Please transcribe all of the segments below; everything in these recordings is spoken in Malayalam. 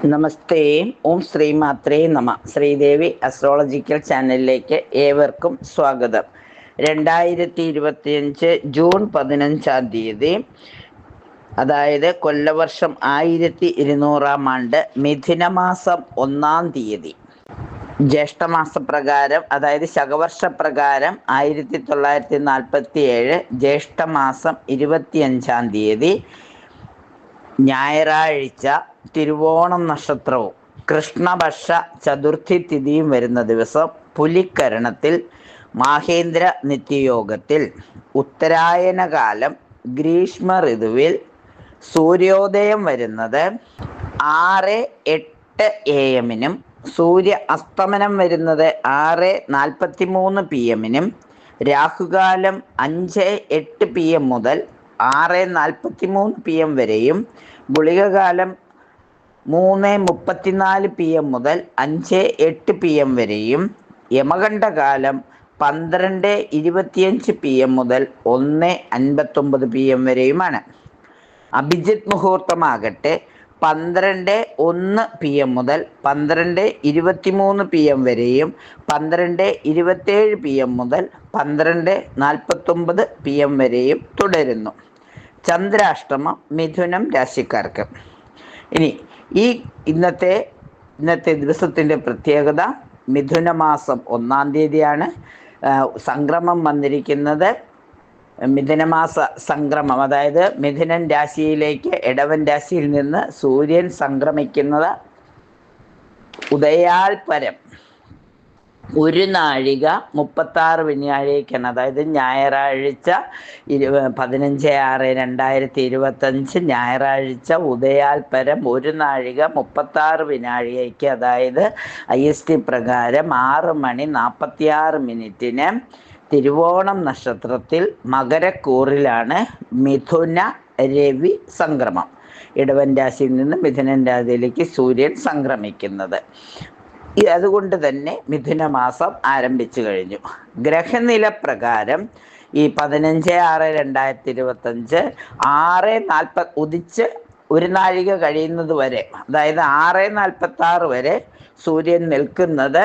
നമസ്തേ. ഓം ശ്രീമാത്രേ നമ. ശ്രീദേവി അസ്ട്രോളജിക്കൽ ചാനലിലേക്ക് ഏവർക്കും സ്വാഗതം. 2025 ജൂൺ 15 അതായത് കൊല്ലവർഷം 1200 ആണ്ട് മിഥുനമാസം 1 ജ്യേഷ്ഠമാസപ്രകാരം, അതായത് ശകവർഷപ്രകാരം 1947 ജ്യേഷ്ഠമാസം 25 ഞായറാഴ്ച തിരുവോണം നക്ഷത്രവും കൃഷ്ണപക്ഷ ചതുർത്ഥി തിഥിയും വരുന്ന ദിവസം പുലിക്കരണത്തിൽ മാഹേന്ദ്ര നിത്യയോഗത്തിൽ ഉത്തരായനകാലം ഗ്രീഷ്മ ഋതുവിൽ സൂര്യോദയം വരുന്നത് 6:08 AM സൂര്യ അസ്തമനം വരുന്നത് 6:43 PM രാഹുകാലം 5:08 PM മുതൽ 6:43 PM വരെയും ഗുളികകാലം 3:34 PM മുതൽ 5:08 PM വരെയും യമകണ്ഠകാലം 12:25 PM മുതൽ 1:59 PM വരെയുമാണ്. അഭിജിത്ത് മുഹൂർത്തമാകട്ടെ 12:01 PM മുതൽ 12:23 PM വരെയും 12:27 PM മുതൽ 12:49 PM വരെയും തുടരുന്നു. ചന്ദ്രാഷ്ടമം മിഥുനം രാശിക്കാർക്ക്. ഇനി ഈ ഇന്നത്തെ ദിവസത്തിൻ്റെ പ്രത്യേകത, മിഥുനമാസം 1 സംക്രമം വന്നിരിക്കുന്നത്. മിഥുനമാസ സംക്രമം, അതായത് മിഥുനൻ രാശിയിലേക്ക് ഇടവൻ രാശിയിൽ നിന്ന് സൂര്യൻ സംക്രമിക്കുന്നത് ഉദയാൽപരം 1 നാഴിക 36 വിനാഴികയ്ക്കാണ്. അതായത് ഞായറാഴ്ച 15/6/2025 ഞായറാഴ്ച ഉദയാൽപരം 1 നാഴിക 36 വിനാഴികയ്ക്ക്, അതായത് IST പ്രകാരം 6:46 തിരുവോണം നക്ഷത്രത്തിൽ മകരക്കൂറിലാണ് മിഥുന രവി സംക്രമം. ഇടവൻ രാശിയിൽ നിന്ന് മിഥുനൻ രാശിയിലേക്ക് സൂര്യൻ സംക്രമിക്കുന്നത്. അതുകൊണ്ട് തന്നെ മിഥുനമാസം ആരംഭിച്ചു കഴിഞ്ഞു. ഗ്രഹനില പ്രകാരം ഈ 15/6/2025 6:40 ഉദിച്ച് 1 നാഴിക കഴിയുന്നത് വരെ, അതായത് 6:46 വരെ സൂര്യൻ നിൽക്കുന്നത്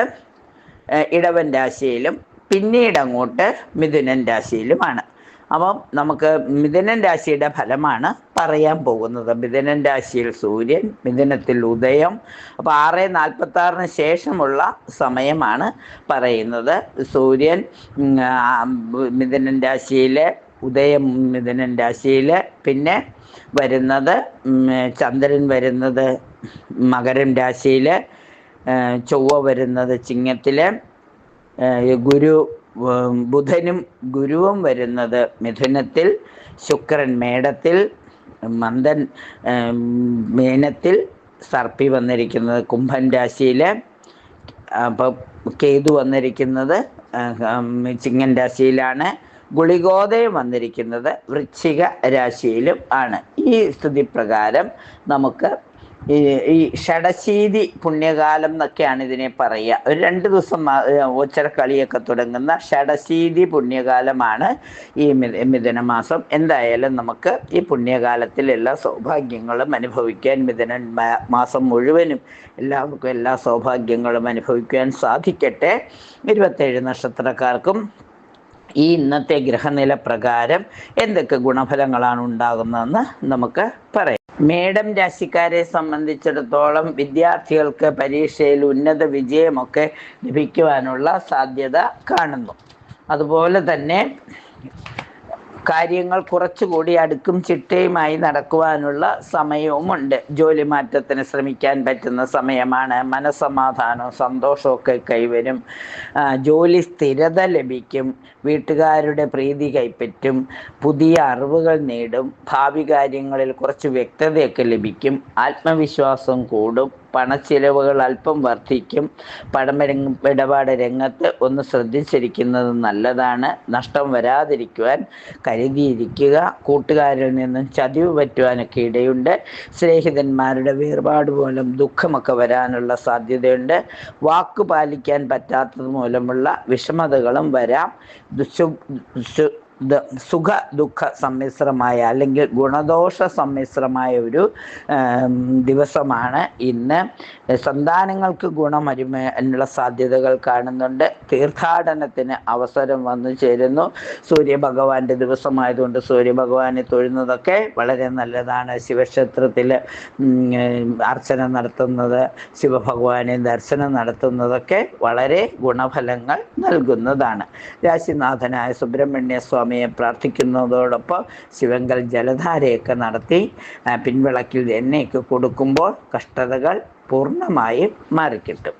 ഇടവൻ രാശിയിലും പിന്നീട് അങ്ങോട്ട് മിഥുനൻ രാശിയിലുമാണ്. അപ്പം നമുക്ക് മിഥുനൻ രാശിയുടെ ഫലമാണ് പറയാൻ പോകുന്നത്. മിഥുനൻ രാശിയിൽ സൂര്യൻ, മിഥുനത്തിൽ ഉദയം. അപ്പോൾ 6:46 ശേഷമുള്ള സമയമാണ് പറയുന്നത്. സൂര്യൻ മിഥുനൻ രാശിയിലെ ഉദയം, മിഥുനൻ രാശിയിൽ പിന്നെ വരുന്നത് ചന്ദ്രൻ വരുന്നത് മകരം രാശിയിൽ, ചൊവ്വ വരുന്നത് ചിങ്ങത്തിൽ, ബുധനും ഗുരുവും വരുന്നത് മിഥുനത്തിൽ, ശുക്രൻ മേടത്തിൽ, മന്ദൻ മീനത്തിൽ, സർപ്പി വന്നിരിക്കുന്നത് കുംഭൻ രാശിയിൽ, അപ്പം കേതു വന്നിരിക്കുന്നത് ചിങ്ങൻ രാശിയിലാണ്, ഗുളികോദയം വന്നിരിക്കുന്നത് വൃശ്ചിക രാശിയിലും ആണ്. ഈ സ്ഥിതി പ്രകാരം നമുക്ക് ഈ ഷഡശീതി പുണ്യകാലം എന്നൊക്കെയാണ് ഇതിനെ പറയുക. ഒരു 2 ദിവസം ഓച്ചരക്കളിയൊക്കെ തുടങ്ങുന്ന ഷഡശീതി പുണ്യകാലമാണ് ഈ മിഥുനമാസം. എന്തായാലും നമുക്ക് ഈ പുണ്യകാലത്തിൽ എല്ലാ സൗഭാഗ്യങ്ങളും അനുഭവിക്കാൻ, മിഥുനൻ മാസം മുഴുവനും എല്ലാവർക്കും എല്ലാ സൗഭാഗ്യങ്ങളും അനുഭവിക്കാൻ സാധിക്കട്ടെ. 27 നക്ഷത്രക്കാർക്കും ഈ ഇന്നത്തെ ഗ്രഹനില പ്രകാരം എന്തൊക്കെ ഗുണഫലങ്ങളാണ് ഉണ്ടാകുന്നതെന്ന് നമുക്ക് പറയാം. മേടം രാശിക്കാരെ സംബന്ധിച്ചിടത്തോളം വിദ്യാർത്ഥികൾക്ക് പരീക്ഷയിൽ ഉന്നത വിജയമൊക്കെ ലഭിക്കുവാനുള്ള സാധ്യത കാണുന്നു. അതുപോലെ തന്നെ കാര്യങ്ങൾ കുറച്ചുകൂടി അടുക്കും ചിട്ടയുമായി നടക്കുവാനുള്ള സമയവുമുണ്ട്. ജോലി മാറ്റത്തിന് ശ്രമിക്കാൻ പറ്റുന്ന സമയമാണ്. മനസ്സമാധാനവും സന്തോഷമൊക്കെ കൈവരും. ജോലി സ്ഥിരത ലഭിക്കും. വീട്ടുകാരുടെ പ്രീതി കൈപ്പറ്റും. പുതിയ അറിവുകൾ നേടും. ഭാവി കാര്യങ്ങളിൽ കുറച്ച് വ്യക്തതയൊക്കെ ലഭിക്കും. ആത്മവിശ്വാസം കൂടും. പണച്ചിലവുകൾ അല്പം വർദ്ധിക്കും. ഇടപാട് രംഗത്ത് ഒന്ന് ശ്രദ്ധിച്ചിരിക്കുന്നത് നല്ലതാണ്. നഷ്ടം വരാതിരിക്കുവാൻ കരുതിയിരിക്കുക. കൂട്ടുകാരിൽ നിന്നും ചതിവ് പറ്റുവാനൊക്കെ ഇടയുണ്ട്. സ്നേഹിതന്മാരുടെ വേർപാട് മൂലം ദുഃഖമൊക്കെ വരാനുള്ള സാധ്യതയുണ്ട്. വാക്ക് പാലിക്കാൻ പറ്റാത്തത് മൂലമുള്ള വിഷമതകളും വരാം. സുഖ ദുഃഖ സമ്മിശ്രമായ അല്ലെങ്കിൽ ഗുണദോഷ സമ്മിശ്രമായ ഒരു ദിവസമാണ് ഇന്ന്. സന്താനങ്ങൾക്ക് ഗുണമരുമയുള്ള സാധ്യതകൾ കാണുന്നുണ്ട്. തീർത്ഥാടനത്തിന് അവസരം വന്നു ചേരുന്നു. സൂര്യഭഗവാന്റെ ദിവസമായതുകൊണ്ട് സൂര്യഭഗവാനെ തൊഴുന്നതൊക്കെ വളരെ നല്ലതാണ്. ശിവക്ഷേത്രത്തിൽ അർച്ചന നടത്തുന്നത്, ശിവഭഗവാനെ ദർശനം നടത്തുന്നതൊക്കെ വളരെ ഗുണഫലങ്ങൾ നൽകുന്നതാണ്. രാശിനാഥനായ സുബ്രഹ്മണ്യ സ്വാമിയെ പ്രാർത്ഥിക്കുന്നതോടൊപ്പം ശിവങ്കൽ ജലധാരയൊക്കെ നടത്തി പിൻവിളക്കിൽ എണ്ണയൊക്കെ കൊടുക്കുമ്പോൾ കഷ്ടതകൾ പൂർണ്ണമായും മാറിക്കിട്ടും.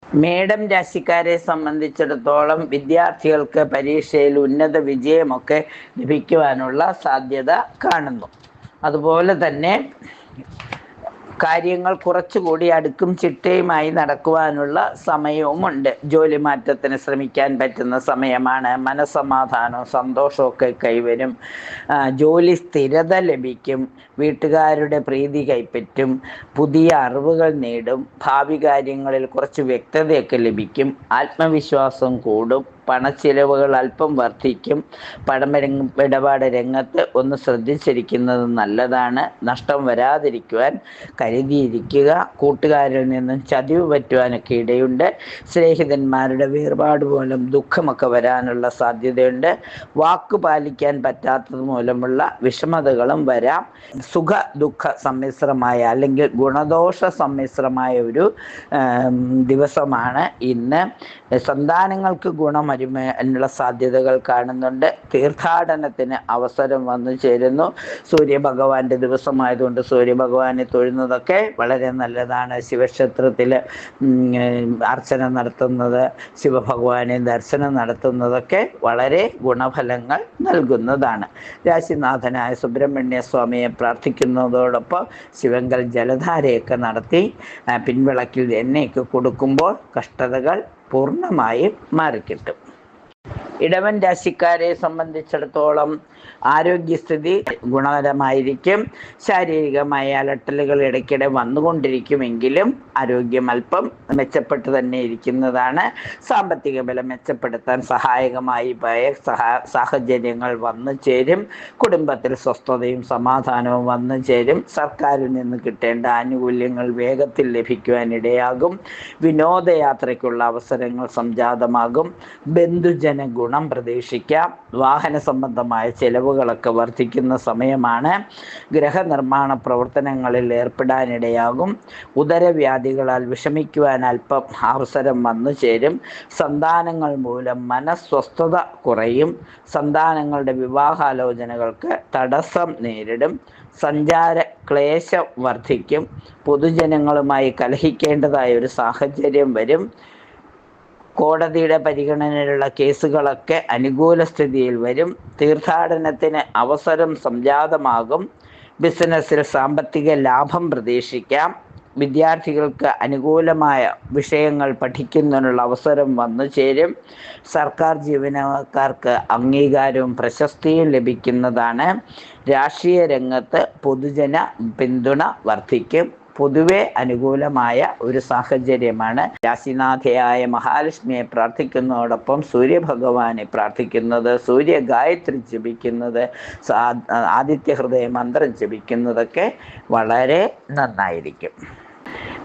മേടം രാശിക്കാരെ സംബന്ധിച്ചിടത്തോളം വിദ്യാർത്ഥികൾക്ക് പരീക്ഷയിൽ ഉന്നത വിജയമൊക്കെ ലഭിക്കുവാനുള്ള സാധ്യത കാണുന്നു. അതുപോലെ തന്നെ കാര്യങ്ങൾ കുറച്ചുകൂടി അടുക്കും ചിട്ടയുമായി നടക്കുവാനുള്ള സമയവുമുണ്ട്. ജോലി മാറ്റത്തിന് ശ്രമിക്കാൻ പറ്റുന്ന സമയമാണ്. മനസ്സമാധാനവും സന്തോഷമൊക്കെ കൈവരും. ജോലി സ്ഥിരത ലഭിക്കും. വീട്ടുകാരുടെ പ്രീതി കൈപ്പറ്റും. പുതിയ അറിവുകൾ നേടും. ഭാവി കാര്യങ്ങളിൽ കുറച്ച് വ്യക്തതയൊക്കെ ലഭിക്കും. ആത്മവിശ്വാസം കൂടും. പണച്ചിലവുകൾ അല്പം വർദ്ധിക്കും. ഇടപാട് രംഗത്ത് ഒന്ന് ശ്രദ്ധിച്ചിരിക്കുന്നത് നല്ലതാണ്. നഷ്ടം വരാതിരിക്കുവാൻ കരുതിയിരിക്കുക. കൂട്ടുകാരിൽ നിന്നും ചതിവ് പറ്റുവാനൊക്കെ ഇടയുണ്ട്. സ്നേഹിതന്മാരുടെ വേർപാട് മൂലം ദുഃഖമൊക്കെ വരാനുള്ള സാധ്യതയുണ്ട്. വാക്ക് പാലിക്കാൻ പറ്റാത്തത് മൂലമുള്ള വിഷമതകളും വരാം. സുഖ ദുഃഖ സമ്മിശ്രമായ അല്ലെങ്കിൽ ഗുണദോഷ സമ്മിശ്രമായ ഒരു ദിവസമാണ് ഇന്ന്. സന്താനങ്ങൾക്ക് ഗുണമരുമയുള്ള സാധ്യതകൾ കാണുന്നുണ്ട്. തീർത്ഥാടനത്തിന് അവസരം വന്നു ചേരുന്നു. സൂര്യഭഗവാന്റെ ദിവസമായതുകൊണ്ട് സൂര്യഭഗവാനെ തൊഴുന്നതൊക്കെ വളരെ നല്ലതാണ്. ശിവക്ഷേത്രത്തിൽ അർച്ചന നടത്തുന്നത്, ശിവഭഗവാനെ ദർശനം നടത്തുന്നതൊക്കെ വളരെ ഗുണഫലങ്ങൾ നൽകുന്നതാണ്. രാശിനാഥനായ സുബ്രഹ്മണ്യ സ്വാമിയെ പ്രാർത്ഥിക്കുന്നതോടൊപ്പം ശിവങ്കൽ ജലധാരയൊക്കെ നടത്തി പിൻവിളക്കിൽ എണ്ണയൊക്കെ കൊടുക്കുമ്പോൾ കഷ്ടതകൾ പൂർണ്ണമായും മാറിക്കിട്ടും. ഇടവൻ രാശിക്കാരെ സംബന്ധിച്ചിടത്തോളം ആരോഗ്യസ്ഥിതി ഗുണകരമായിരിക്കും. ശാരീരികമായ അലട്ടലുകൾ ഇടയ്ക്കിടെ വന്നുകൊണ്ടിരിക്കുമെങ്കിലും ആരോഗ്യം അല്പം മെച്ചപ്പെട്ട് തന്നെ ഇരിക്കുന്നതാണ്. സാമ്പത്തിക ബലം മെച്ചപ്പെടുത്താൻ സഹായകമായി പോയ സാഹചര്യങ്ങൾ വന്നു ചേരും. കുടുംബത്തിൽ സ്വസ്ഥതയും സമാധാനവും വന്നു ചേരും. സർക്കാരിൽ നിന്ന് കിട്ടേണ്ട ആനുകൂല്യങ്ങൾ വേഗത്തിൽ ലഭിക്കുവാനിടയാകും. വിനോദയാത്രയ്ക്കുള്ള അവസരങ്ങൾ സംജാതമാകും. ബന്ധുജന ഗുണം പ്രതീക്ഷിക്കാം. വാഹന സംബന്ധമായ ചെലവുകളൊക്കെ വർദ്ധിക്കുന്ന സമയമാണ്. ഗൃഹനിർമ്മാണ പ്രവർത്തനങ്ങളിൽ ഏർപ്പെടാനിടയാകും. ഉദരവ്യാധികളാൽ വിഷമിക്കുവാൻ അല്പം അവസരം വന്നു ചേരും. സന്താനങ്ങൾ മൂലം മനസ്വസ്ഥത കുറയും. സന്താനങ്ങളുടെ വിവാഹാലോചനകൾക്ക് തടസ്സം നേരിടും. സഞ്ചാര ക്ലേശം വർദ്ധിക്കും. പൊതുജനങ്ങളുമായി കലഹിക്കേണ്ടതായ ഒരു സാഹചര്യം വരും. കോടതിയുടെ പരിഗണനയിലുള്ള കേസുകളൊക്കെ അനുകൂല സ്ഥിതിയിൽ വരും. തീർത്ഥാടനത്തിന് അവസരം സംജാതമാകും. ബിസിനസ്സിൽ സാമ്പത്തിക ലാഭം പ്രതീക്ഷിക്കാം. വിദ്യാർത്ഥികൾക്ക് അനുകൂലമായ വിഷയങ്ങൾ പഠിക്കുന്നതിനുള്ള അവസരം വന്നു ചേരും. സർക്കാർ ജീവനക്കാർക്ക് അംഗീകാരവും പ്രശസ്തിയും ലഭിക്കുന്നതാണ്. രാഷ്ട്രീയ രംഗത്ത് പൊതുജന പിന്തുണ വർദ്ധിക്കും. പൊതുവെ അനുകൂലമായ ഒരു സാഹചര്യമാണ്. രാശിനാഥയായ മഹാലക്ഷ്മിയെ പ്രാർത്ഥിക്കുന്നതോടൊപ്പം സൂര്യഭഗവാനെ പ്രാർത്ഥിക്കുന്നത്, സൂര്യ ഗായത്രി ജപിക്കുന്നത്, ആദിത്യ ഹൃദയ മന്ത്രം ജപിക്കുന്നതൊക്കെ വളരെ നന്നായിരിക്കും.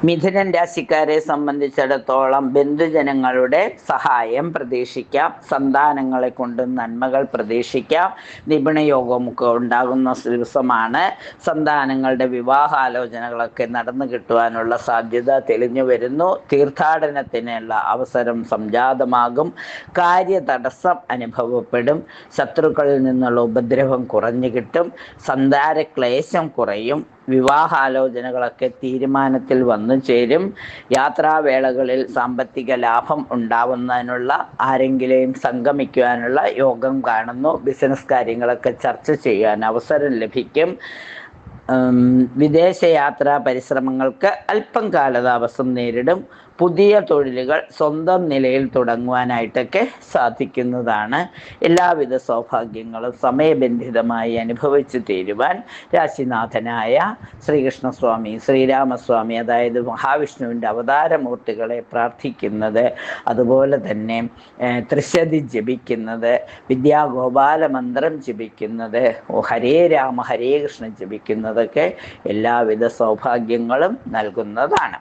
മിഥുനൻ രാശിക്കാരെ സംബന്ധിച്ചിടത്തോളം ബന്ധുജനങ്ങളുടെ സഹായം പ്രതീക്ഷിക്കാം. സന്താനങ്ങളെ കൊണ്ട് നന്മകൾ പ്രതീക്ഷിക്കാം. നിപുണയോഗമൊക്കെ ഉണ്ടാകുന്ന ദിവസമാണ്. സന്താനങ്ങളുടെ വിവാഹാലോചനകളൊക്കെ നടന്നു കിട്ടുവാനുള്ള സാധ്യത തെളിഞ്ഞു വരുന്നു. തീർത്ഥാടനത്തിനുള്ള അവസരം സംജാതമാകും. കാര്യതടസ്സം അനുഭവപ്പെടും. ശത്രുക്കളിൽ നിന്നുള്ള ഉപദ്രവം കുറഞ്ഞു കിട്ടും. സന്താനക്ലേശം കുറയും. വിവാഹാലോചനകളൊക്കെ തീരുമാനത്തിൽ വന്നു ചേരും. യാത്രാവേളകളിൽ സാമ്പത്തിക ലാഭം ഉണ്ടാവുന്നതിനുള്ള ആരെങ്കിലും സംഗമിക്കുവാനുള്ള യോഗം കാണുന്നു. ബിസിനസ് കാര്യങ്ങളൊക്കെ ചർച്ച ചെയ്യാൻ അവസരം ലഭിക്കും. വിദേശയാത്രാ പരിശ്രമങ്ങൾക്ക് അല്പം കാലതാമസം നേരിടും. പുതിയ തൊഴിലുകൾ സ്വന്തം നിലയിൽ തുടങ്ങുവാനായിട്ടൊക്കെ സാധിക്കുന്നതാണ്. എല്ലാവിധ സൗഭാഗ്യങ്ങളും സമയബന്ധിതമായി അനുഭവിച്ചു തീരുവാൻ രാശിനാഥനായ ശ്രീകൃഷ്ണസ്വാമി, ശ്രീരാമസ്വാമി, അതായത് മഹാവിഷ്ണുവിൻ്റെ അവതാരമൂർത്തികളെ പ്രാർത്ഥിക്കുന്നത്, അതുപോലെ തന്നെ ത്രിശതി ജപിക്കുന്നത്, വിദ്യാഗോപാല മന്ത്രം ജപിക്കുന്നത്, ഹരേ രാമ ഹരേ കൃഷ്ണ ജപിക്കുന്നതൊക്കെ എല്ലാവിധ സൗഭാഗ്യങ്ങളും നൽകുന്നതാണ്.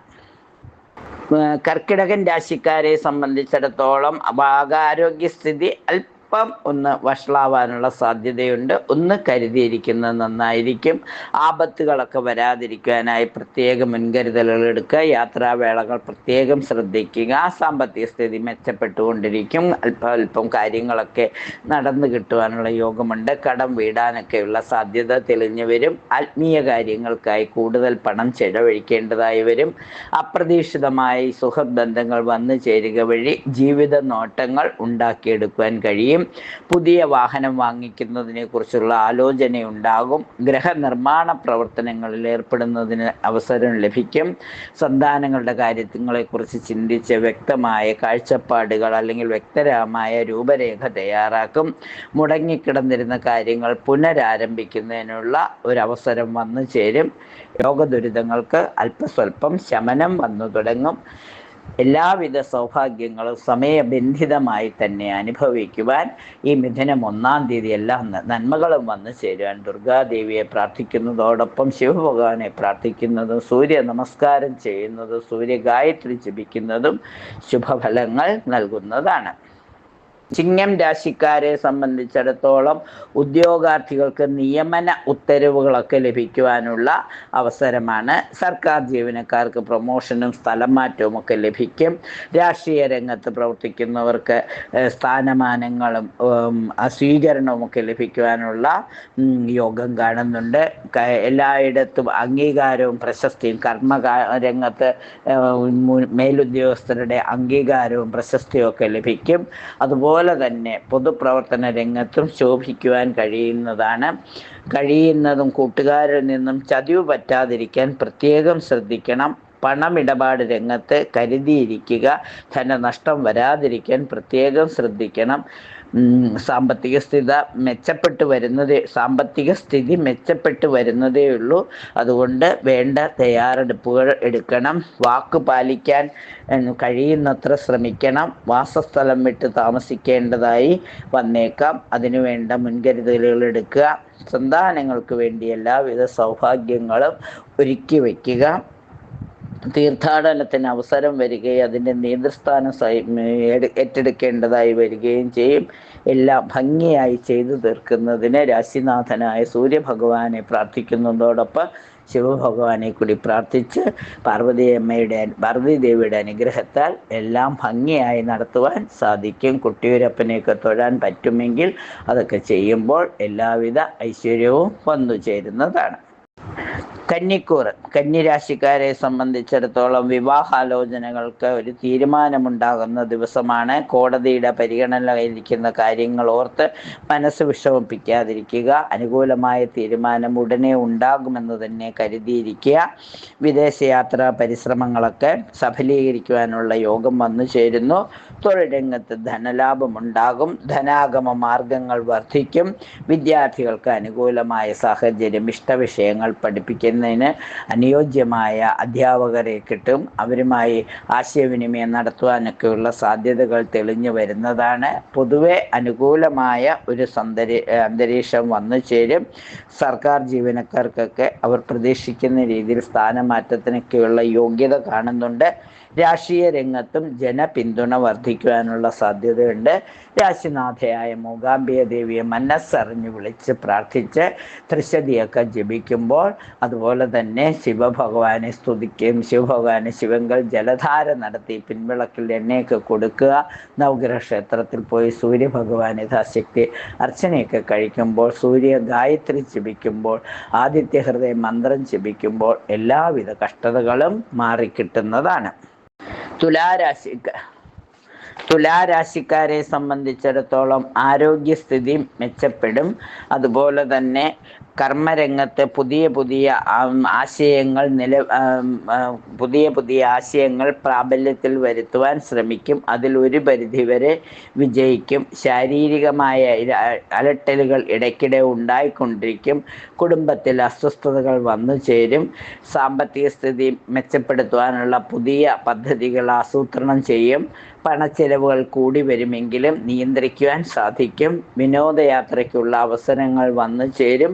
കർക്കിടകൻ രാശിക്കാരെ സംബന്ധിച്ചിടത്തോളം ആരോഗ്യസ്ഥിതി അല്പം ഒന്ന് വഷളാവാനുള്ള സാധ്യതയുണ്ട്. ഒന്ന് കരുതിയിരിക്കുന്നത് നന്നായിരിക്കും. ആപത്തുകളൊക്കെ വരാതിരിക്കാനായി പ്രത്യേക മുൻകരുതലുകൾ എടുക്കുക. യാത്രാവേളകൾ പ്രത്യേകം ശ്രദ്ധിക്കുക. സാമ്പത്തിക സ്ഥിതി മെച്ചപ്പെട്ടുകൊണ്ടിരിക്കും. അല്പം കാര്യങ്ങളൊക്കെ നടന്നു കിട്ടുവാനുള്ള യോഗമുണ്ട്. കടം വീടാനൊക്കെയുള്ള സാധ്യത തെളിഞ്ഞു വരും. ആത്മീയ കാര്യങ്ങൾക്കായി കൂടുതൽ പണം ചെലവഴിക്കേണ്ടതായി വരും. അപ്രതീക്ഷിതമായി സുഹൃത്ത് ബന്ധങ്ങൾ വന്നു ചേരുക വഴി ജീവിത നോട്ടങ്ങൾ ഉണ്ടാക്കിയെടുക്കുവാൻ കഴിയും. പുതിയ വാഹനം വാങ്ങിക്കുന്നതിനെ കുറിച്ചുള്ള ആലോചനയുണ്ടാകും. ഗ്രഹനിർമ്മാണ പ്രവർത്തനങ്ങളിൽ ഏർപ്പെടുന്നതിന് അവസരം ലഭിക്കും. സന്താനങ്ങളുടെ കാര്യങ്ങളെക്കുറിച്ച് ചിന്തിച്ച് വ്യക്തമായ കാഴ്ചപ്പാടുകൾ അല്ലെങ്കിൽ വ്യക്തമായ രൂപരേഖ തയ്യാറാക്കും. മുടങ്ങിക്കിടന്നിരുന്ന കാര്യങ്ങൾ പുനരാരംഭിക്കുന്നതിനുള്ള ഒരവസരം വന്നു ചേരും. രോഗദുരിതങ്ങൾക്ക് അല്പസ്വല്പം ശമനം വന്നു തുടങ്ങും. എല്ലാവിധ സൗഭാഗ്യങ്ങളും സമയബന്ധിതമായി തന്നെ അനുഭവിക്കുവാൻ ഈ മിഥുനം 1-ാം തീയതി എല്ലാ നന്മകളും വന്നു ചേരുവാൻ ദുർഗാദേവിയെ പ്രാർത്ഥിക്കുന്നതോടൊപ്പം ശിവഭഗവാനെ പ്രാർത്ഥിക്കുന്നതും സൂര്യ നമസ്കാരം ചെയ്യുന്നതും സൂര്യഗായത്രി ജപിക്കുന്നതും ശുഭഫലങ്ങൾ നൽകുന്നതാണ്. ചിങ്ങം രാശിക്കാരെ സംബന്ധിച്ചിടത്തോളം ഉദ്യോഗാർത്ഥികൾക്ക് നിയമന ഉത്തരവുകളൊക്കെ ലഭിക്കുവാനുള്ള അവസരമാണ്. സർക്കാർ ജീവനക്കാർക്ക് പ്രൊമോഷനും സ്ഥലം മാറ്റവും ഒക്കെ ലഭിക്കും. രാഷ്ട്രീയ രംഗത്ത് പ്രവർത്തിക്കുന്നവർക്ക് സ്ഥാനമാനങ്ങളും സ്വീകരണവും ഒക്കെ ലഭിക്കുവാനുള്ള യോഗം കാണുന്നുണ്ട്. എല്ലായിടത്തും അംഗീകാരവും പ്രശസ്തിയും, രംഗത്ത് മേലുദ്യോഗസ്ഥരുടെ അംഗീകാരവും പ്രശസ്തിയും ഒക്കെ ലഭിക്കും. അതുപോലെ തന്നെ പൊതുപ്രവർത്തന രംഗത്തും ശോഭിക്കുവാൻ കഴിയുന്നതും കൂട്ടുകാരിൽ നിന്നും ചതിവ് പറ്റാതിരിക്കാൻ പ്രത്യേകം ശ്രദ്ധിക്കണം. പണമിടപാട് രംഗത്ത് കരുതിയിരിക്കുക. ധനനഷ്ടം വരാതിരിക്കാൻ പ്രത്യേകം ശ്രദ്ധിക്കണം. സാമ്പത്തിക സ്ഥിതി മെച്ചപ്പെട്ടു വരുന്നതേ ഉള്ളൂ. അതുകൊണ്ട് വേണ്ട തയ്യാറെടുപ്പുകൾ എടുക്കണം. വാക്ക് പാലിക്കാൻ കഴിയുന്നത്ര ശ്രമിക്കണം. വാസസ്ഥലം വിട്ട് താമസിക്കേണ്ടതായി വന്നേക്കാം. അതിനുവേണ്ട മുൻകരുതലുകൾ എടുക്കുക. സന്താനങ്ങൾക്ക് വേണ്ടി എല്ലാവിധ സൗഭാഗ്യങ്ങളും ഒരുക്കി വയ്ക്കുക. തീർത്ഥാടനത്തിന് അവസരം വരികയും അതിൻ്റെ നേതൃസ്ഥാനം ഏറ്റെടുക്കേണ്ടതായി വരികയും ചെയ്യും. എല്ലാം ഭംഗിയായി ചെയ്തു തീർക്കുന്നതിന് രാശിനാഥനായ സൂര്യഭഗവാനെ പ്രാർത്ഥിക്കുന്നതോടൊപ്പം ശിവഭഗവാനെ കൂടി പ്രാർത്ഥിച്ച് പാർവതീദേവിയുടെ അനുഗ്രഹത്താൽ എല്ലാം ഭംഗിയായി നടത്തുവാൻ സാധിക്കും. കുട്ടിയൂരപ്പനെയൊക്കെ തൊഴാൻ പറ്റുമെങ്കിൽ അതൊക്കെ ചെയ്യുമ്പോൾ എല്ലാവിധ ഐശ്വര്യവും വന്നു ചേരുന്നതാണ്. കന്നിരാശിക്കാരെ സംബന്ധിച്ചിടത്തോളം വിവാഹാലോചനകൾക്ക് ഒരു തീരുമാനമുണ്ടാകുന്ന ദിവസമാണ്. കോടതിയുടെ പരിഗണനയിലിരിക്കുന്ന കാര്യങ്ങൾ ഓർത്ത് മനസ്സ് വിഷമിപ്പിക്കാതിരിക്കുക. അനുകൂലമായ തീരുമാനം ഉടനെ ഉണ്ടാകുമെന്ന് തന്നെ കരുതിയിരിക്കുക. വിദേശയാത്രാ പരിശ്രമങ്ങളൊക്കെ സഫലീകരിക്കുവാനുള്ള യോഗം വന്നു ചേരുന്നു. തൊഴിൽ രംഗത്ത് ധനലാഭമുണ്ടാകും. ധനാഗമ മാർഗങ്ങൾ വർദ്ധിക്കും. വിദ്യാർത്ഥികൾക്ക് അനുകൂലമായ സാഹചര്യം, ഇഷ്ടവിഷയങ്ങൾ പഠിപ്പിക്കുന്നതിന് അനുയോജ്യമായ അധ്യാപകരെ കിട്ടും. അവരുമായി ആശയവിനിമയം നടത്തുവാനൊക്കെയുള്ള സാധ്യതകൾ തെളിഞ്ഞു വരുന്നതാണ്. പൊതുവെ അനുകൂലമായ ഒരു അന്തരീക്ഷം വന്നു ചേരും. സർക്കാർ ജീവനക്കാർക്കൊക്കെ അവർ പ്രതീക്ഷിക്കുന്ന രീതിയിൽ സ്ഥാനമാറ്റത്തിനൊക്കെയുള്ള യോഗ്യത കാണുന്നുണ്ട്. രാഷ്ട്രീയ രംഗത്തും ജനപിന്തുണ വർദ്ധിക്കുവാനുള്ള സാധ്യതയുണ്ട്. രാശിനാഥയായ മൂകാംബിക ദേവിയെ മനസ്സറിഞ്ഞ് വിളിച്ച് പ്രാർത്ഥിച്ച് ത്രിശതിയൊക്കെ ജപിക്കുമ്പോൾ, അതുപോലെ തന്നെ ശിവഭഗവാനെ സ്തുതിക്കുകയും ശിവങ്കൽ ജലധാര നടത്തി പിൻവിളക്കിൽ എണ്ണയൊക്കെ കൊടുക്കുക. നവഗ്രഹ ക്ഷേത്രത്തിൽ പോയി സൂര്യഭഗവാൻ യഥാശക്തി അർച്ചനയൊക്കെ കഴിക്കുമ്പോൾ, സൂര്യ ഗായത്രി ജപിക്കുമ്പോൾ, ആദിത്യ ഹൃദയ മന്ത്രം ജപിക്കുമ്പോൾ എല്ലാവിധ കഷ്ടതകളും മാറിക്കിട്ടുന്നതാണ്. തുലാരാശിക്കാരെ സംബന്ധിച്ചിടത്തോളം ആരോഗ്യസ്ഥിതി മെച്ചപ്പെടും. അതുപോലെ തന്നെ കർമ്മരംഗത്ത് പുതിയ പുതിയ ആശയങ്ങൾ പുതിയ ആശയങ്ങൾ പ്രാബല്യത്തിൽ വരുത്തുവാൻ ശ്രമിക്കും. അതിൽ ഒരു പരിധിവരെ വിജയിക്കും. ശാരീരികമായ അലട്ടലുകൾ ഇടയ്ക്കിടെ ഉണ്ടായിക്കൊണ്ടിരിക്കും. കുടുംബത്തിൽ അസ്വസ്ഥതകൾ വന്നു ചേരും. സാമ്പത്തിക സ്ഥിതി മെച്ചപ്പെടുത്തുവാനുള്ള പുതിയ പദ്ധതികൾ ആസൂത്രണം ചെയ്യും. പണച്ചെലവുകൾ കൂടി വരുമെങ്കിലും നിയന്ത്രിക്കുവാൻ സാധിക്കും. വിനോദയാത്രയ്ക്കുള്ള അവസരങ്ങൾ വന്നു ചേരും.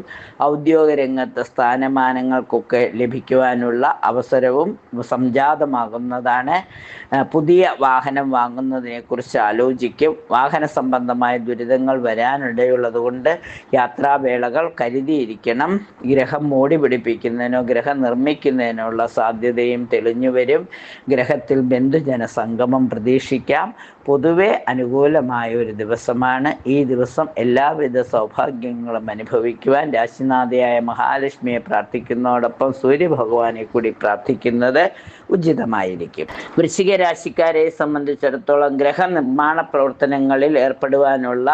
ഔദ്യോഗിക രംഗത്ത് സ്ഥാനമാനങ്ങൾക്കൊക്കെ ലഭിക്കുവാനുള്ള അവസരവും സംജാതമാകുന്നതാണ്. പുതിയ വാഹനം വാങ്ങുന്നതിനെക്കുറിച്ച് ആലോചിക്കും. വാഹന സംബന്ധമായ ദുരിതങ്ങൾ വരാനിടയുള്ളതുകൊണ്ട് യാത്രാവേളകൾ കരുതിയിരിക്കണം. ഗ്രഹം മൂടി പിടിപ്പിക്കുന്നതിനോ ഗ്രഹം നിർമ്മിക്കുന്നതിനോ ഉള്ള സാധ്യതയും തെളിഞ്ഞു വരും. ഗ്രഹത്തിൽ ബന്ധുജന സംഗമം പ്രതീക്ഷിക്കാം. പൊതുവെ അനുകൂലമായ ഒരു ദിവസമാണ്. ഈ ദിവസം എല്ലാവിധ സൗഭാഗ്യങ്ങളും അനുഭവിക്കുവാൻ രാശിനാഥയായ മഹാലക്ഷ്മിയെ പ്രാർത്ഥിക്കുന്നതോടൊപ്പം സൂര്യഭഗവാനെ കൂടി പ്രാർത്ഥിക്കുന്നത് ഉചിതമായിരിക്കും. വൃശ്ചിക രാശിക്കാരെ സംബന്ധിച്ചിടത്തോളം ഗ്രഹനിർമ്മാണ പ്രവർത്തനങ്ങളിൽ ഏർപ്പെടുവാനുള്ള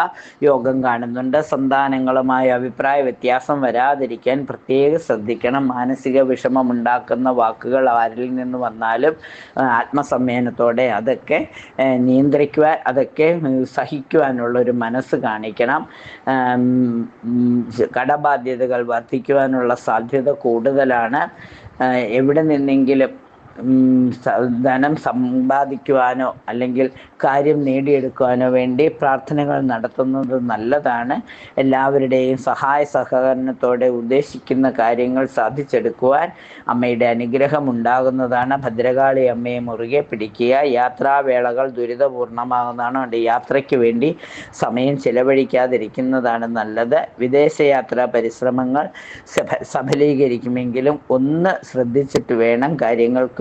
യോഗം കാണുന്നുണ്ട്. സന്താനങ്ങളുമായി അഭിപ്രായ വ്യത്യാസം വരാതിരിക്കാൻ പ്രത്യേകം ശ്രദ്ധിക്കണം. മാനസിക വിഷമം ഉണ്ടാക്കുന്ന വാക്കുകൾ ആരിൽ നിന്ന് വന്നാലും ആത്മസംയമനത്തോടെ അതൊക്കെ നിയന്ത്രിക്കുവാൻ, അതൊക്കെ സഹിക്കുവാനുള്ളൊരു മനസ്സ് കാണിക്കണം. കടബാധ്യതകൾ വർദ്ധിക്കുവാനുള്ള സാധ്യത കൂടുതലാണ്. എവിടെ നിന്നെങ്കിലും ധനം സമ്പാദിക്കുവാനോ അല്ലെങ്കിൽ കാര്യം നേടിയെടുക്കുവാനോ വേണ്ടി പ്രാർത്ഥനകൾ നടത്തുന്നത് നല്ലതാണ്. എല്ലാവരുടെയും സഹായ സഹകരണത്തോടെ ഉദ്ദേശിക്കുന്ന കാര്യങ്ങൾ സാധിച്ചെടുക്കുവാൻ അമ്മയുടെ അനുഗ്രഹം ഉണ്ടാകുന്നതാണ്. ഭദ്രകാളി അമ്മയെ മുറുകെ പിടിക്കുക. യാത്രാവേളകൾ ദുരിതപൂർണമാകുന്നതാണ്. അതുകൊണ്ട് യാത്രയ്ക്ക് വേണ്ടി സമയം ചിലവഴിക്കാതിരിക്കുന്നതാണ് നല്ലത്. വിദേശയാത്രാ പരിശ്രമങ്ങൾ സഫലീകരിക്കുമെങ്കിലും ഒന്ന് ശ്രദ്ധിച്ചിട്ട് വേണം കാര്യങ്ങൾക്ക്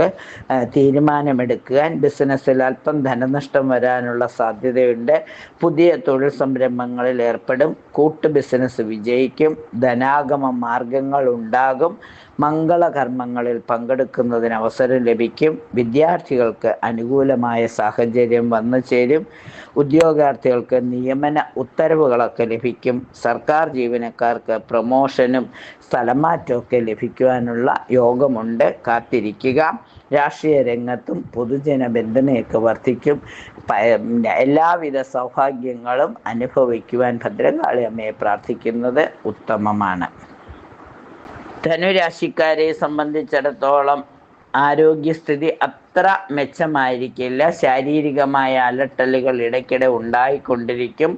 തീരുമാനമെടുക്കാൻ. ബിസിനസ്സിൽ അല്പം ധനനഷ്ടം വരാനുള്ള സാധ്യതയുണ്ട്. പുതിയ തൊഴിൽ സംരംഭങ്ങളിൽ ഏർപ്പെടും. കൂട്ടു ബിസിനസ് വിജയിക്കും. ധനാഗമ മാർഗങ്ങൾ ഉണ്ടാകും. മംഗളകർമ്മങ്ങളിൽ പങ്കെടുക്കുന്നതിന് അവസരം ലഭിക്കും. വിദ്യാർത്ഥികൾക്ക് അനുകൂലമായ സാഹചര്യം വന്നു ചേരും. ഉദ്യോഗാർത്ഥികൾക്ക് നിയമന ഉത്തരവുകളൊക്കെ ലഭിക്കും. സർക്കാർ ജീവനക്കാർക്ക് പ്രമോഷനും സ്ഥലമാറ്റമൊക്കെ ലഭിക്കുവാനുള്ള യോഗമുണ്ട്. കാത്തിരിക്കുക. രാഷ്ട്രീയ രംഗത്തും പൊതുജന ബന്ധനയൊക്കെ വർദ്ധിക്കും. എല്ലാവിധ സൗഭാഗ്യങ്ങളും അനുഭവിക്കുവാൻ ഭദ്രകാളി അമ്മയെ പ്രാർത്ഥിക്കുന്നത് ഉത്തമമാണ്. ധനുരാശിക്കാരെ സംബന്ധിച്ചിടത്തോളം ആരോഗ്യസ്ഥിതി അത്ര മെച്ചമായിരിക്കില്ല. ശാരീരികമായ അലട്ടലുകൾ ഇടയ്ക്കിടെ ഉണ്ടായിക്കൊണ്ടിരിക്കും.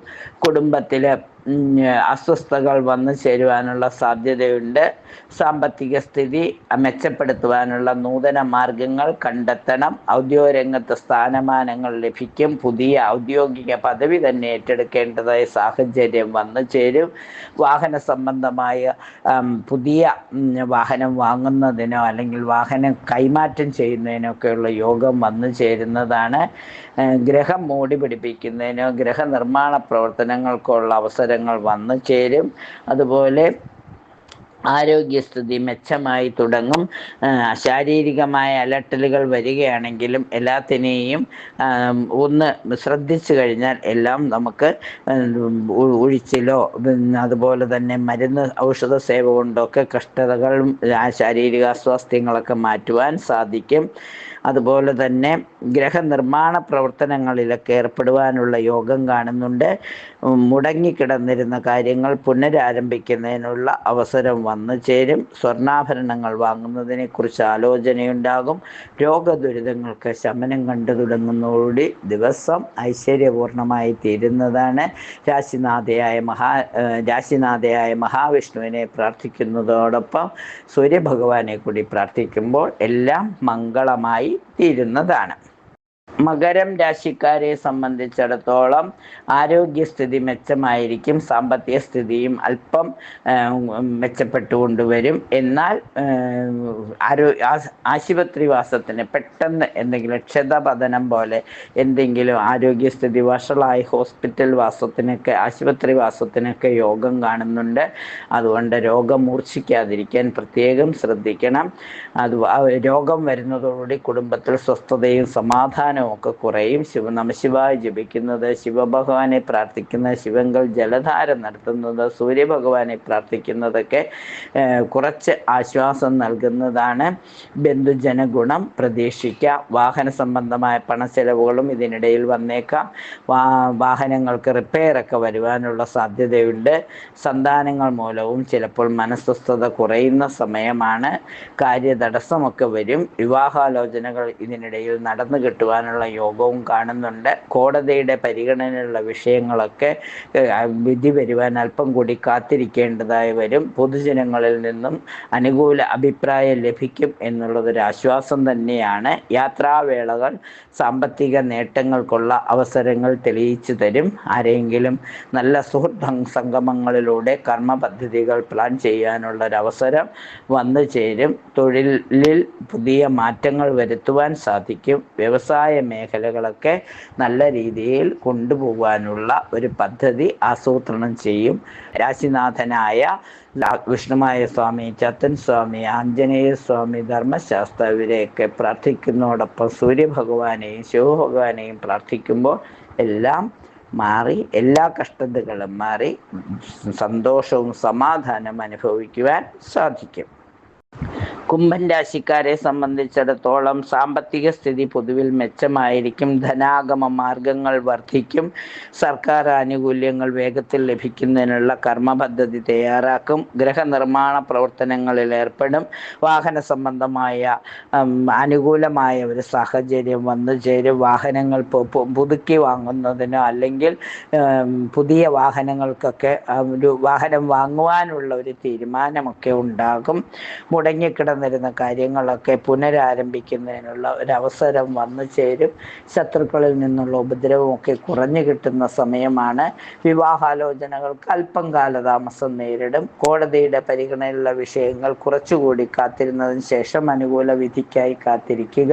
കുടുംബത്തിൽ അസ്വസ്ഥതകൾ വന്നു ചേരുവാനുള്ള സാധ്യതയുണ്ട്. സാമ്പത്തിക സ്ഥിതി മെച്ചപ്പെടുത്തുവാനുള്ള നൂതന മാർഗങ്ങൾ കണ്ടെത്തണം. ഔദ്യോഗിക രംഗത്ത് സ്ഥാനമാനങ്ങൾ ലഭിക്കും. പുതിയ ഔദ്യോഗിക പദവി തന്നെ ഏറ്റെടുക്കേണ്ടതായ സാഹചര്യം വന്നു ചേരും. വാഹന സംബന്ധമായ പുതിയ വാഹനം വാങ്ങുന്നതിനോ അല്ലെങ്കിൽ വാഹനം കൈമാറ്റം ചെയ്യുന്നതിനൊക്കെയുള്ള യോഗം വന്നു ചേരുന്നതാണ്. ഗ്രഹം മൂടി പിടിപ്പിക്കുന്നതിനോ ഗ്രഹനിർമ്മാണ പ്രവർത്തനങ്ങൾക്കുള്ള അവസരങ്ങൾ വന്നു ചേരും. അതുപോലെ ആരോഗ്യസ്ഥിതി മെച്ചമായി തുടങ്ങും. ശാരീരികമായ അലട്ടലുകൾ വരികയാണെങ്കിലും എല്ലാത്തിനെയും ഒന്ന് ശ്രദ്ധിച്ചു കഴിഞ്ഞാൽ എല്ലാം നമുക്ക് ഒഴിച്ചിലോ അതുപോലെ തന്നെ മരുന്ന് ഔഷധ സേവ കൊണ്ടൊക്കെ കഷ്ടതകളും ശാരീരിക അസ്വാസ്ഥ്യങ്ങളൊക്കെ മാറ്റുവാൻ സാധിക്കും. അതുപോലെ തന്നെ ഗ്രഹനിർമ്മാണ പ്രവർത്തനങ്ങളിലൊക്കെ ഏർപ്പെടുവാനുള്ള യോഗം കാണുന്നുണ്ട്. മുടങ്ങിക്കിടന്നിരുന്ന കാര്യങ്ങൾ പുനരാരംഭിക്കുന്നതിനുള്ള അവസരം വന്നു ചേരും. സ്വർണ്ണാഭരണങ്ങൾ വാങ്ങുന്നതിനെക്കുറിച്ച് ആലോചനയുണ്ടാകും. രോഗദുരിതങ്ങൾക്ക് ശമനം കണ്ടു തുടങ്ങുന്നതോടുകൂടി ദിവസം ഐശ്വര്യപൂർണമായി തീരുന്നതാണ്. രാശിനാഥയായ മഹാവിഷ്ണുവിനെ പ്രാർത്ഥിക്കുന്നതോടൊപ്പം സൂര്യഭഗവാനെ കൂടി പ്രാർത്ഥിക്കുമ്പോൾ എല്ലാം മംഗളമായി തീരുന്നതാണ്. മകരം രാശിക്കാരെ സംബന്ധിച്ചിടത്തോളം ആരോഗ്യസ്ഥിതി മെച്ചമായിരിക്കും. സാമ്പത്തിക സ്ഥിതിയും അല്പം മെച്ചപ്പെട്ടുകൊണ്ടുവരും. എന്നാൽ ആശുപത്രിവാസത്തിന് പെട്ടെന്ന് എന്തെങ്കിലും ക്ഷതപതനം പോലെ എന്തെങ്കിലും ആരോഗ്യസ്ഥിതി വഷളായി ഹോസ്പിറ്റൽ വാസത്തിനൊക്കെ ആശുപത്രി വാസത്തിനൊക്കെ യോഗം കാണുന്നുണ്ട്. അതുകൊണ്ട് രോഗം മൂർച്ഛിക്കാതിരിക്കാൻ പ്രത്യേകം ശ്രദ്ധിക്കണം. രോഗം വരുന്നതോടുകൂടി കുടുംബത്തിൽ സ്വസ്ഥതയും സമാധാനവും ഒക്കെ കുറയും. നമഃശിവായ ജപിക്കുന്നത്, ശിവഭഗവാനെ പ്രാർത്ഥിക്കുന്നത്, ശിവങ്കൽ ജലധാര നടത്തുന്നത്, സൂര്യഭഗവാനെ പ്രാർത്ഥിക്കുന്നതൊക്കെ കുറച്ച് ആശ്വാസം നൽകുന്നതാണ്. ബന്ധുജന ഗുണം പ്രതീക്ഷിക്കാം. വാഹന സംബന്ധമായ പണച്ചെലവുകളും ഇതിനിടയിൽ വന്നേക്കാം. വാഹനങ്ങൾക്ക് റിപ്പയറൊക്കെ വരുവാനുള്ള സാധ്യതയുണ്ട്. സന്താനങ്ങൾ മൂലവും ചിലപ്പോൾ മനസ്വസ്ഥത കുറയുന്ന സമയമാണ്. കാര്യതടസ്സമൊക്കെ വരും. വിവാഹാലോചനകൾ ഇതിനിടയിൽ നടന്നു കിട്ടുവാനുള്ള യോഗവും കാണുന്നുണ്ട്. കോടതിയുടെ പരിഗണനയുള്ള വിഷയങ്ങളൊക്കെ വിധി വരുവാൻ അല്പം കൂടി കാത്തിരിക്കേണ്ടതായി വരും. പൊതുജനങ്ങളിൽ നിന്നും അനുകൂല അഭിപ്രായം ലഭിക്കും എന്നുള്ളതൊരു ആശ്വാസം തന്നെയാണ്. യാത്രാവേളകൾ സാമ്പത്തിക നേട്ടങ്ങൾക്കുള്ള അവസരങ്ങൾ തെളിയിച്ചു തരും. ആരെങ്കിലും നല്ല സുഹൃത്ത് സംഗമങ്ങളിലൂടെ കർമ്മ പദ്ധതികൾ പ്ലാൻ ചെയ്യാനുള്ളൊരവസരം വന്നു ചേരും. തൊഴിലിൽ പുതിയ മാറ്റങ്ങൾ വരുത്തുവാൻ സാധിക്കും. വ്യവസായ മേഖലകളൊക്കെ നല്ല രീതിയിൽ കൊണ്ടുപോകാനുള്ള ഒരു പദ്ധതി ആസൂത്രണം ചെയ്യും. രാശിനാഥനായ വിഷ്ണുമായ സ്വാമി, ചത്തൻ സ്വാമി, ആഞ്ജനേയ സ്വാമി, ധർമ്മശാസ്ത്ര ഇവരെയൊക്കെ പ്രാർത്ഥിക്കുന്നതോടൊപ്പം സൂര്യഭഗവാനെയും ശിവഭഗവാനെയും പ്രാർത്ഥിക്കുമ്പോൾ എല്ലാം മാറി, എല്ലാ കഷ്ടതകളും മാറി സന്തോഷവും സമാധാനവും അനുഭവിക്കുവാൻ സാധിക്കും. കുംഭൻ രാശിക്കാരെ സംബന്ധിച്ചിടത്തോളം സാമ്പത്തിക സ്ഥിതി പൊതുവിൽ മെച്ചമായിരിക്കും. ധനാഗമ മാർഗങ്ങൾ വർദ്ധിക്കും. സർക്കാർ ആനുകൂല്യങ്ങൾ വേഗത്തിൽ ലഭിക്കുന്നതിനുള്ള കർമ്മ പദ്ധതി തയ്യാറാക്കും. ഗൃഹനിർമ്മാണ പ്രവർത്തനങ്ങളിൽ ഏർപ്പെടും. വാഹന സംബന്ധമായ അനുകൂലമായ ഒരു സാഹചര്യം വന്നു ചേരും. വാഹനങ്ങൾ പുതുക്കി വാങ്ങുന്നതിനോ അല്ലെങ്കിൽ പുതിയ വാഹനങ്ങൾക്കൊക്കെ ഒരു വാഹനം വാങ്ങുവാനുള്ള ഒരു തീരുമാനമൊക്കെ ഉണ്ടാകും. മുടങ്ങിക്കിടന്നിരുന്ന കാര്യങ്ങളൊക്കെ പുനരാരംഭിക്കുന്നതിനുള്ള ഒരവസരം വന്നു ചേരും. ശത്രുക്കളിൽ നിന്നുള്ള ഉപദ്രവമൊക്കെ കുറഞ്ഞു കിട്ടുന്ന സമയമാണ്. വിവാഹാലോചനകൾക്ക് അല്പം കാലതാമസം നേരിടും. കോടതിയുടെ പരിഗണനയിലുള്ള വിഷയങ്ങൾ കുറച്ചുകൂടി കാത്തിരുന്നതിന് ശേഷം അനുകൂല വിധിക്കായി കാത്തിരിക്കുക.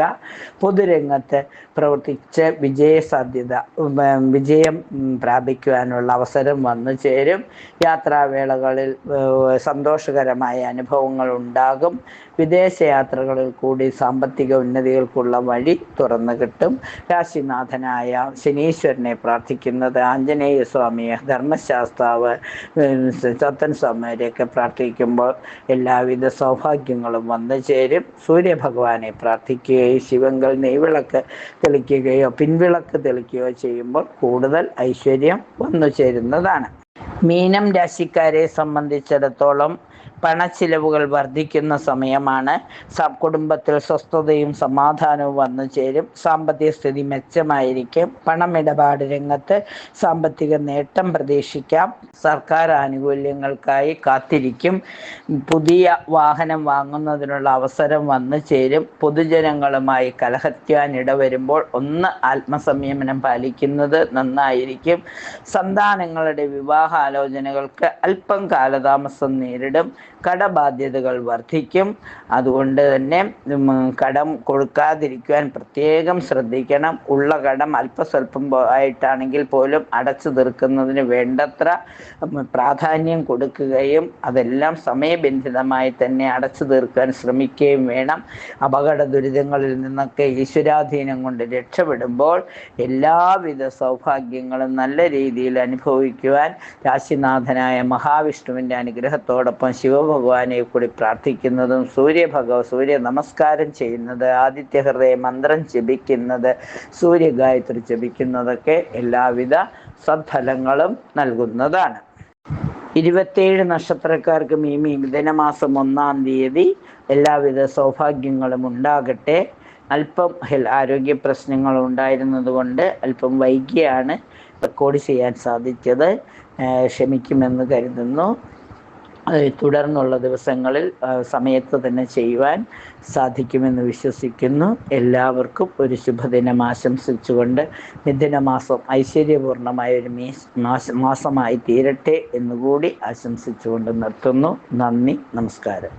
പൊതുരംഗത്ത് പ്രവർത്തിച്ച് വിജയം പ്രാപിക്കുവാനുള്ള അവസരം വന്നു ചേരും. യാത്രാവേളകളിൽ സന്തോഷകരമായ അനുഭവങ്ങൾ ഉണ്ടാകും. വിദേശയാത്രകളിൽ കൂടി സാമ്പത്തിക ഉന്നതികൾക്കുള്ള വഴി തുറന്നു കിട്ടും. രാശിനാഥനായ ശനീശ്വരനെ പ്രാർത്ഥിക്കുന്നത്, ആഞ്ജനേയ സ്വാമിയെ, ധർമ്മശാസ്താവ്, ചത്തൻ സ്വാമിയെയൊക്കെ പ്രാർത്ഥിക്കുമ്പോൾ എല്ലാവിധ സൗഭാഗ്യങ്ങളും വന്നു ചേരും. സൂര്യഭഗവാനെ പ്രാർത്ഥിക്കുകയും ശിവങ്കൽ നെയ്വിളക്ക് തെളിക്കുകയോ പിൻവിളക്ക് തെളിക്കുകയോ ചെയ്യുമ്പോൾ കൂടുതൽ ഐശ്വര്യം വന്നു ചേരുന്നതാണ്. മീനം രാശിക്കാരെ സംബന്ധിച്ചിടത്തോളം പണച്ചിലവുകൾ വർദ്ധിക്കുന്ന സമയമാണ്. കുടുംബത്തിൽ സ്വസ്ഥതയും സമാധാനവും വന്നു ചേരും. സാമ്പത്തിക സ്ഥിതി മെച്ചമായിരിക്കും. പണമിടപാട് രംഗത്ത് സാമ്പത്തിക നേട്ടം പ്രതീക്ഷിക്കാം. സർക്കാർ ആനുകൂല്യങ്ങൾക്കായി കാത്തിരിക്കും. പുതിയ വാഹനം വാങ്ങുന്നതിനുള്ള അവസരം വന്നു ചേരും. പൊതുജനങ്ങളുമായി കലഹിക്കാൻ ഇടവരുമ്പോൾ ഒന്ന് ആത്മസംയമനം പാലിക്കുന്നത് നന്നായിരിക്കും. സന്താനങ്ങളുടെ വിവാഹാലോചനകൾക്ക് അല്പം കാലതാമസം നേരിടും. കടബാധ്യതകൾ വർദ്ധിക്കും. അതുകൊണ്ട് തന്നെ കടം കൊടുക്കാതിരിക്കുവാൻ പ്രത്യേകം ശ്രദ്ധിക്കണം. ഉള്ള കടം അല്പസ്വല്പം ആയിട്ടാണെങ്കിൽ പോലും അടച്ചു തീർക്കുന്നതിന് വേണ്ടത്ര പ്രാധാന്യം കൊടുക്കുകയും അതെല്ലാം സമയബന്ധിതമായി തന്നെ അടച്ചു തീർക്കാൻ ശ്രമിക്കുകയും വേണം. അപകട ദുരിതങ്ങളിൽ നിന്നൊക്കെ ഈശ്വരാധീനം കൊണ്ട് രക്ഷപ്പെടുമ്പോൾ എല്ലാവിധ സൗഭാഗ്യങ്ങളും നല്ല രീതിയിൽ അനുഭവിക്കുവാൻ രാശിനാഥനായ മഹാവിഷ്ണുവിൻ്റെ അനുഗ്രഹത്തോടൊപ്പം ശിവഭഗവാനെ കൂടി പ്രാർത്ഥിക്കുന്നതും സൂര്യ നമസ്കാരം ചെയ്യുന്നത്, ആദിത്യഹൃദയ മന്ത്രം ജപിക്കുന്നത്, സൂര്യഗായത്രി ജപിക്കുന്നതൊക്കെ എല്ലാവിധ സദ്ഫലങ്ങളും നൽകുന്നതാണ്. 27 നക്ഷത്രക്കാർക്ക് മിഥുനമാസം 1-ാം തീയതി എല്ലാവിധ സൗഭാഗ്യങ്ങളും ഉണ്ടാകട്ടെ. അല്പം ആരോഗ്യ പ്രശ്നങ്ങൾ ഉണ്ടായിരുന്നത് കൊണ്ട് അല്പം വൈകിയാണ് റെക്കോർഡ് ചെയ്യാൻ സാധിച്ചത്. ക്ഷമിക്കുമെന്ന് കരുതുന്നു. തുടർന്നുള്ള ദിവസങ്ങളിൽ സമയത്ത് തന്നെ ചെയ്യുവാൻ സാധിക്കുമെന്ന് വിശ്വസിക്കുന്നു. എല്ലാവർക്കും ഒരു ശുഭദിനം ആശംസിച്ചുകൊണ്ട് മിഥുനമാസം ഐശ്വര്യപൂർണമായ ഒരു മാസമായി തീരട്ടെ എന്നുകൂടി ആശംസിച്ചുകൊണ്ട് നിർത്തുന്നു. നന്ദി, നമസ്കാരം.